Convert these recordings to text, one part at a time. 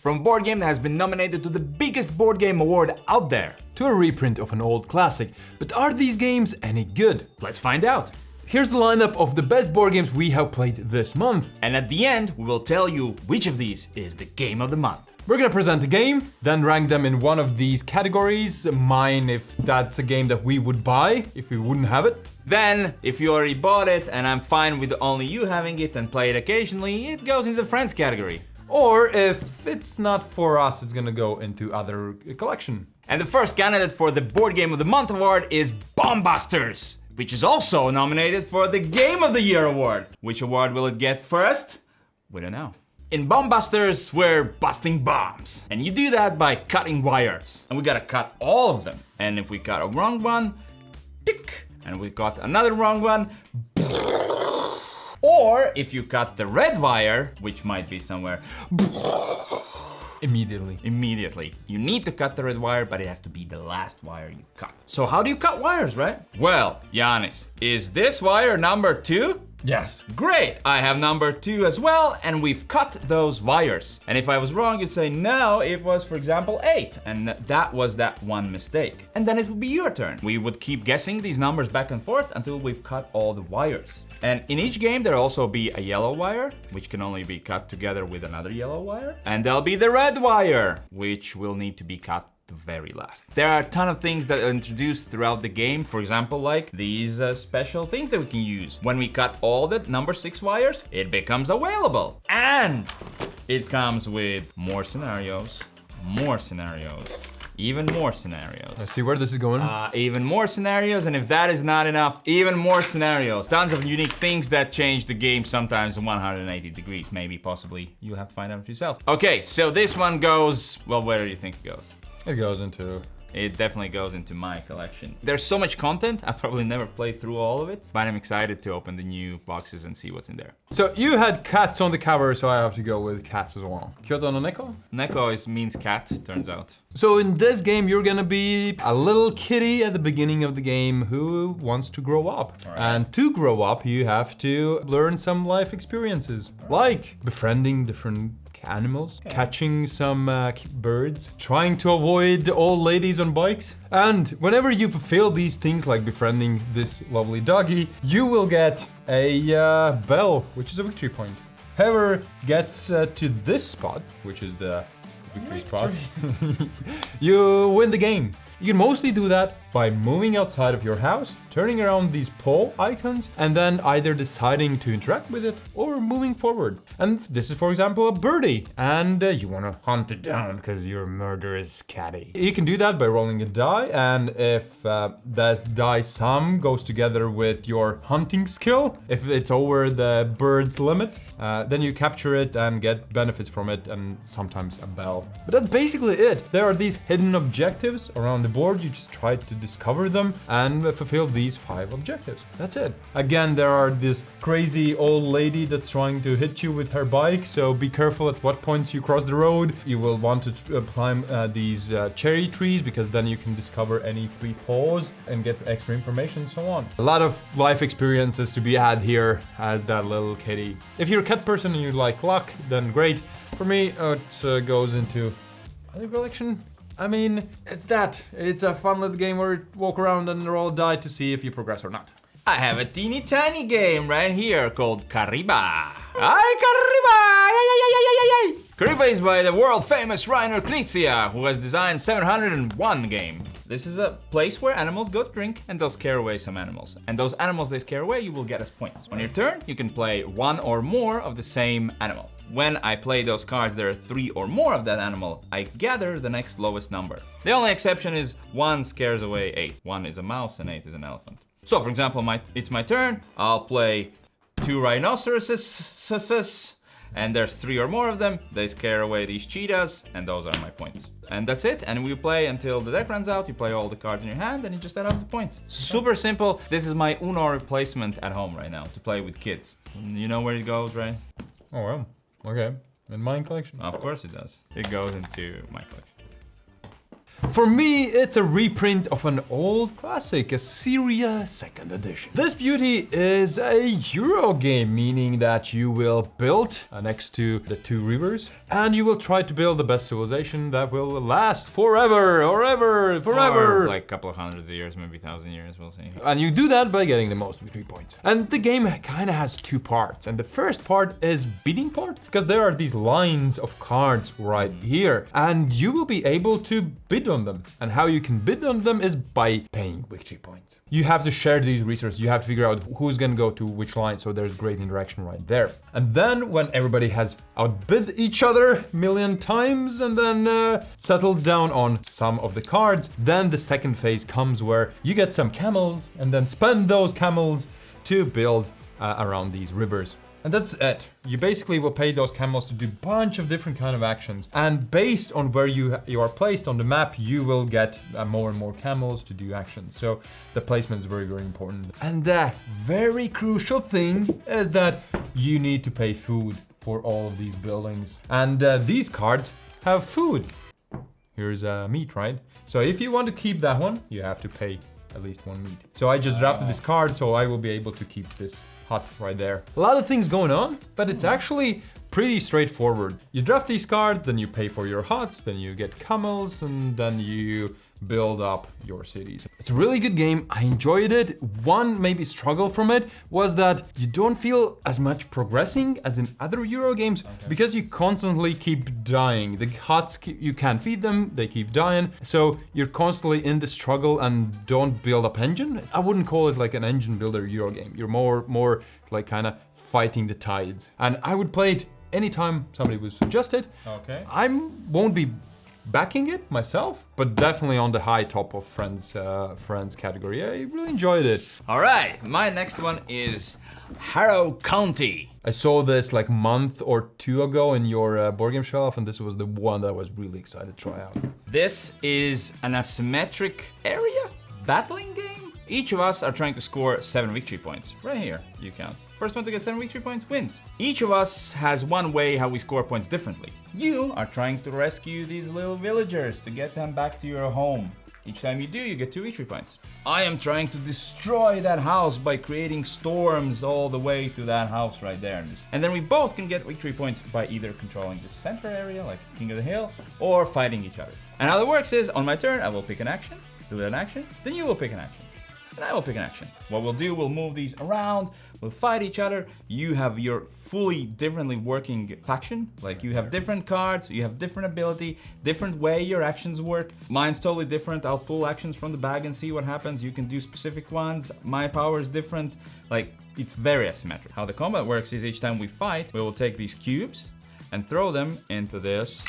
From a board game that has been nominated to the biggest board game award out there. To a reprint of an old classic. But are these games any good? Let's find out. Here's the lineup of the best board games we have played this month. And at the end, we will tell you which of these is the game of the month. We're gonna present a game, then rank them in one of these categories. Mine, if that's a game that we would buy, if we wouldn't have it. Then, if you already bought it and I'm fine with only you having it and play it occasionally, it goes into the friends category. Or if it's not for us, it's gonna go into other collection. And the first candidate for the Board Game of the Month award is Bombusters, which is also nominated for the Game of the Year award. Which award will it get first? We don't know. In Bombusters, we're busting bombs. And you do that by cutting wires. And we gotta cut all of them. And if we cut a wrong one, tick. And we got another wrong one. Or if you cut the red wire, which might be somewhere, Immediately. You need to cut the red wire, but it has to be the last wire you cut. So how do you cut wires, right? Well, Giannis, is this wire number 2? Yes. Great, I have number 2 as well, and we've cut those wires. And if I was wrong, you'd say, no, it was, for example, 8. And that was that one mistake. And then it would be your turn. We would keep guessing these numbers back and forth until we've cut all the wires. And in each game, there'll also be a yellow wire, which can only be cut together with another yellow wire. And there'll be the red wire, which will need to be cut the very last. There are a ton of things that are introduced throughout the game. For example, like these special things that we can use. When we cut all the number 6 wires, it becomes available. And it comes with more scenarios, even more scenarios. I see where this is going. Even more scenarios, and if that is not enough, even more scenarios. Tons of unique things that change the game sometimes 180 degrees, maybe, possibly. You'll have to find out for yourself. Okay, so this one goes, well, where do you think it goes? It goes into... It definitely goes into my collection. There's so much content, I'll probably never play through all of it, but I'm excited to open the new boxes and see what's in there. So you had cats on the cover, so I have to go with cats as well. Kyoto no Neko? Neko means cat, turns out. So in this game, you're gonna be a little kitty at the beginning of the game who wants to grow up. Right. And to grow up, you have to learn some life experiences, like befriending different animals, catching some birds, trying to avoid old ladies on bikes. And whenever you fulfill these things, like befriending this lovely doggy, you will get a bell, which is a victory point. Whoever gets to this spot, which is the victory spot, you win the game. You can mostly do that by moving outside of your house, turning around these pole icons, and then either deciding to interact with it or moving forward. And this is, for example, a birdie, and you want to hunt it down because you're a murderous catty. You can do that by rolling a die, and if that die sum goes together with your hunting skill, if it's over the bird's limit, then you capture it and get benefits from it, and sometimes a bell. But that's basically it. There are these hidden objectives around the board. You just try to discover them and fulfill these 5 objectives. That's it. Again, there are this crazy old lady that's trying to hit you with her bike, so be careful at what points you cross the road. You will want to climb these cherry trees, because then you can discover any 3 paws and get extra information and so on. A lot of life experiences to be had here as that little kitty. If you're a cat person and you like luck, then great. For me, it goes into other collection. I mean, it's a fun little game where you walk around and roll a die to see if you progress or not. I have a teeny tiny game right here called Kariba. Hi, Kariba! Kariba is by the world famous Rainer Knizia, who has designed 701 game. This is a place where animals go to drink, and they'll scare away some animals. And those animals they scare away, you will get as points. On your turn, you can play 1 or more of the same animal. When I play those cards, there are 3 or more of that animal, I gather the next lowest number. The only exception is 1 scares away 8. 1 is a mouse and 8 is an elephant. So for example, it's my turn, I'll play 2 rhinoceroses, and there's 3 or more of them, they scare away these cheetahs, and those are my points. And that's it, and we play until the deck runs out, you play all the cards in your hand, and you just add up the points. Super simple. This is my Uno replacement at home right now, to play with kids. You know where it goes, right? Oh well. Okay, in my collection. Of course it does. It goes into my collection. For me, it's a reprint of an old classic, Assyria 2nd edition. This beauty is a Euro game, meaning that you will build next to the 2 rivers, and you will try to build the best civilization that will last forever, or ever, forever. Or like a couple of hundreds of years, maybe 1,000 years, we'll see. And you do that by getting the most victory points. And the game kind of has 2 parts. And the first part is bidding part, because there are these lines of cards right here, and you will be able to bid on them. And how you can bid on them is by paying victory points. You have to share these resources. You have to figure out who's gonna go to which line, so there's great interaction right there. And then when everybody has outbid each other a million times and then settled down on some of the cards, then the second phase comes where you get some camels and then spend those camels to build around these rivers. And that's it. You basically will pay those camels to do a bunch of different kind of actions. And based on where you are placed on the map, you will get more and more camels to do actions. So the placement is very, very important. And the very crucial thing is that you need to pay food for all of these buildings. And these cards have food. Here's meat, right? So if you want to keep that one, you have to pay at least 1 meat. So I just drafted this card, so I will be able to keep this hut right there. A lot of things going on, but it's actually pretty straightforward. You draft these cards, then you pay for your huts, then you get camels, and then you build up your cities. It's a really good game. I enjoyed it. One maybe struggle from it was that you don't feel as much progressing as in other Euro games because you constantly keep dying. The huts, you can't feed them, they keep dying. So you're constantly in the struggle and don't build up engine. I wouldn't call it like an engine builder Euro game. You're more like kind of fighting the tides. And I would play it anytime somebody would suggest it. Okay. I won't be backing it myself, but definitely on the high top of friends category. I really enjoyed it. All right, my next one is Harrow County. I saw this like a month or 2 ago in your board game shelf, and this was the one that I was really excited to try out. This is an asymmetric area battling game. Each of us are trying to score 7 victory points. Right here, you count. First one to get 7 victory points wins. Each of us has one way how we score points differently. You are trying to rescue these little villagers to get them back to your home. Each time you do, you get 2 victory points. I am trying to destroy that house by creating storms all the way to that house right there. And then we both can get victory points by either controlling the center area, like King of the Hill, or fighting each other. And how it works is, on my turn, I will pick an action, do an action, then you will pick an action. And I will pick an action. What we'll do, we'll move these around, we'll fight each other. You have your fully differently working faction. Like you have different cards, you have different ability, different way your actions work. Mine's totally different. I'll pull actions from the bag and see what happens. You can do specific ones. My power is different. Like it's very asymmetric. How the combat works is each time we fight, we will take these cubes and throw them into this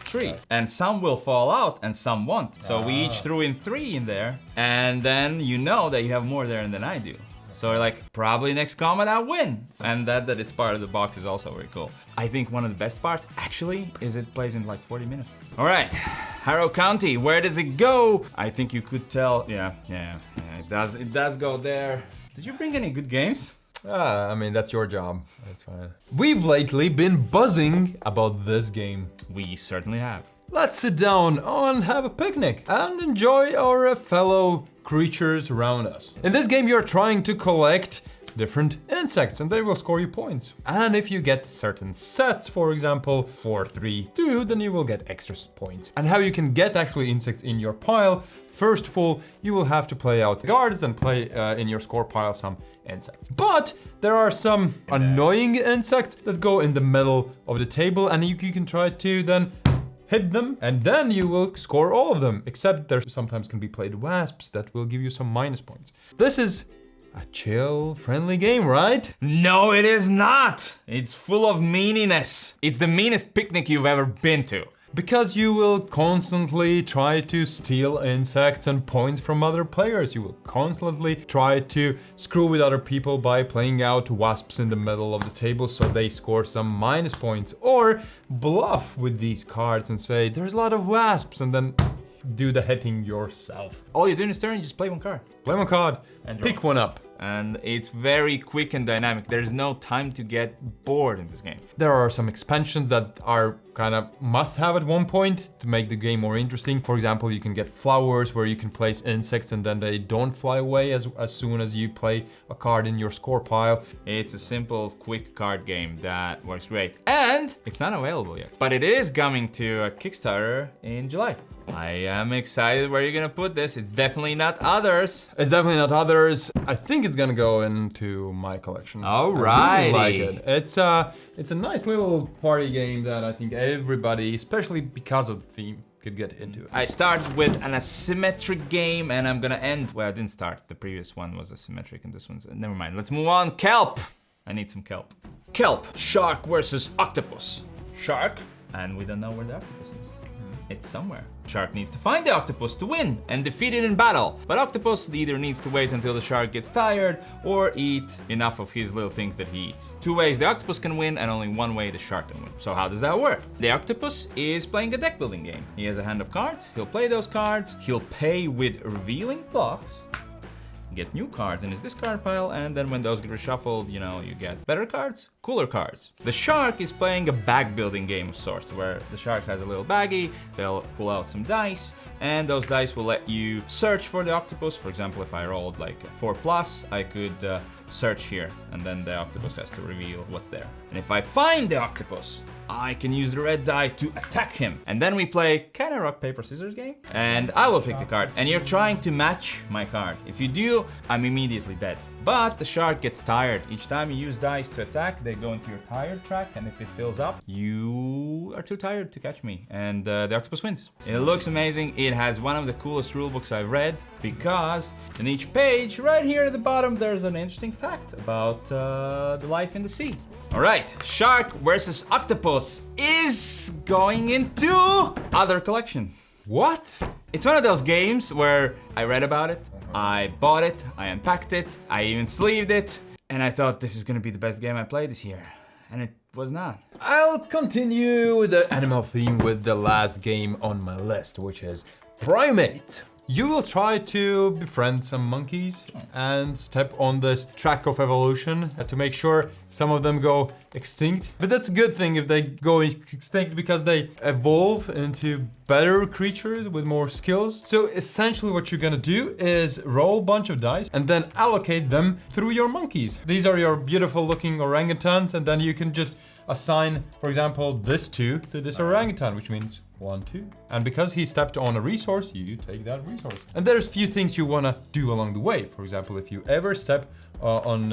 tree. And some will fall out and some won't. So we each threw in 3 in there, and then you know that you have more there than I do. So like, probably next combat I'll win. And that it's part of the box is also very cool. I think one of the best parts actually is it plays in like 40 minutes. All right, Harrow County, where does it go? I think you could tell, yeah, it does go there. Did you bring any good games? I mean, that's your job. That's fine. We've lately been buzzing about this game. We certainly have. Let's sit down and have a picnic and enjoy our fellow creatures around us. In this game, you're trying to collect different insects and they will score you points. And if you get certain sets, for example, 4, 3, 2, then you will get extra points. And how you can get actually insects in your pile, first of all, you will have to play out guards and play in your score pile some insects. But there are some annoying insects that go in the middle of the table and you can try to then hit them and then you will score all of them, except there sometimes can be played wasps that will give you some minus points. This is a chill, friendly game, right? No, it is not. It's full of meaniness. It's the meanest picnic you've ever been to. Because you will constantly try to steal insects and points from other players. You will constantly try to screw with other people by playing out wasps in the middle of the table so they score some minus points. Or bluff with these cards and say, there's a lot of wasps, and then do the hitting yourself. All you're doing is turn, you just play one card. Play one card, and pick one up, and it's very quick and dynamic. There's no time to get bored in this game. There are some expansions that are kind of must have at one point to make the game more interesting. For example, you can get flowers where you can place insects and then they don't fly away as soon as you play a card in your score pile. It's a simple, quick card game that works great. And it's not available yet, but it is coming to a Kickstarter in July. I am excited where you're gonna put this. It's definitely not Others. It's definitely not Others. I think it's gonna go into my collection. Alrighty. I really like it. It's a nice little party game that I think everybody, especially because of the theme, could get into. I started with an asymmetric game and I'm gonna end, well, I didn't start. The previous one was asymmetric and this one's, never mind. Let's move on. Kelp. I need some kelp. Kelp. Shark versus octopus. Shark. And we don't know where the octopus is. It's somewhere. Shark needs to find the octopus to win and defeat it in battle. But octopus either needs to wait until the shark gets tired or eat enough of his little things that he eats. Two ways the octopus can win and only one way the shark can win. So how does that work? The octopus is playing a deck building game. He has a hand of cards. He'll play those cards. He'll pay with revealing blocks. Get new cards in his discard pile, and then when those get reshuffled, you know, you get better cards, cooler cards. The shark is playing a bag building game of sorts, where the shark has a little baggie, they'll pull out some dice, and those dice will let you search for the octopus. For example, if I rolled like a 4+, I could search here, and then the octopus has to reveal what's there. And if I find the octopus, I can use the red die to attack him. And then we play kind of rock, paper, scissors game. And I will pick the card. And you're trying to match my card. If you do, I'm immediately dead. But the shark gets tired. Each time you use dice to attack, they go into your tired track. And if it fills up, you are too tired to catch me. And the octopus wins. It looks amazing. It has one of the coolest rulebooks I've read. Because in each page, right here at the bottom, there's an interesting fact about the life in the sea. All right, Shark versus Octopus is going into Other collection. What? It's one of those games where I read about it, I bought it, I unpacked it, I even sleeved it, and I thought this is gonna be the best game I played this year. And it was not. I'll continue with the animal theme with the last game on my list, which is Primates. You will try to befriend some monkeys and step on this track of evolution to make sure some of them go extinct. But that's a good thing if they go extinct because they evolve into better creatures with more skills. So essentially what you're gonna do is roll a bunch of dice and then allocate them through your monkeys. These are your beautiful looking orangutans, and then you can just assign, for example, this 2 to this orangutan, which means 1, 2. And because he stepped on a resource, you take that resource. And there's a few things you wanna do along the way. For example, if you ever step on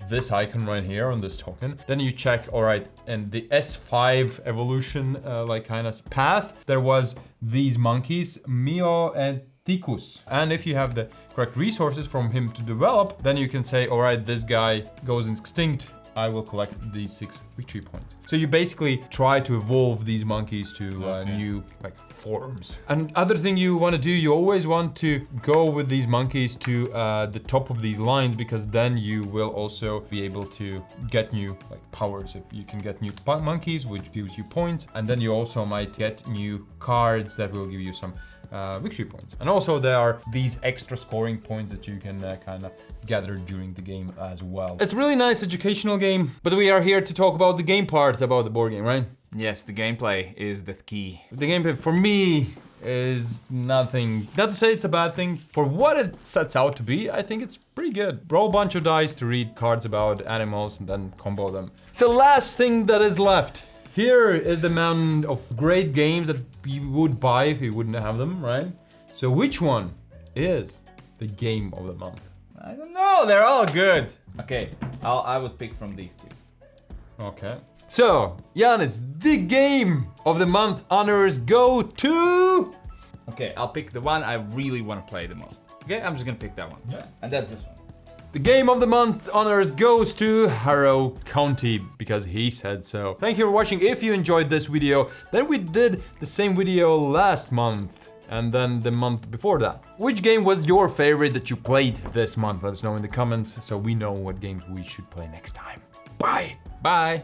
this icon right here, on this token, then you check, all right, in the S5 evolution like kind of path, there was these monkeys, Mio and Ticus. And if you have the correct resources from him to develop, then you can say, all right, this guy goes extinct, I will collect these 6 victory points. So you basically try to evolve these monkeys to new like forms. And other thing you want to do, you always want to go with these monkeys to the top of these lines, because then you will also be able to get new like powers. If you can get new monkeys, which gives you points, and then you also might get new cards that will give you some victory points. And also there are these extra scoring points that you can kind of gather during the game as well. It's a really nice educational game, but we are here to talk about the game part about the board game, right? Yes, the gameplay is the key. The gameplay for me is nothing, not to say it's a bad thing. For what it sets out to be, I think it's pretty good. Roll a bunch of dice to read cards about animals and then combo them. So last thing that is left. Here is the mountain of great games that you would buy if you wouldn't have them, right? So which one is the game of the month? I don't know, they're all good. Okay, I would pick from these 2. Okay. So, Giannis, the game of the month honors go to... Okay, I'll pick the one I really want to play the most. Okay, I'm just gonna pick that one. Yeah. And that's this one. The game of the month honors goes to Harrow County, because he said so. Thank you for watching. If you enjoyed this video, then we did the same video last month and then the month before that. Which game was your favorite that you played this month? Let us know in the comments so we know what games we should play next time. Bye. Bye.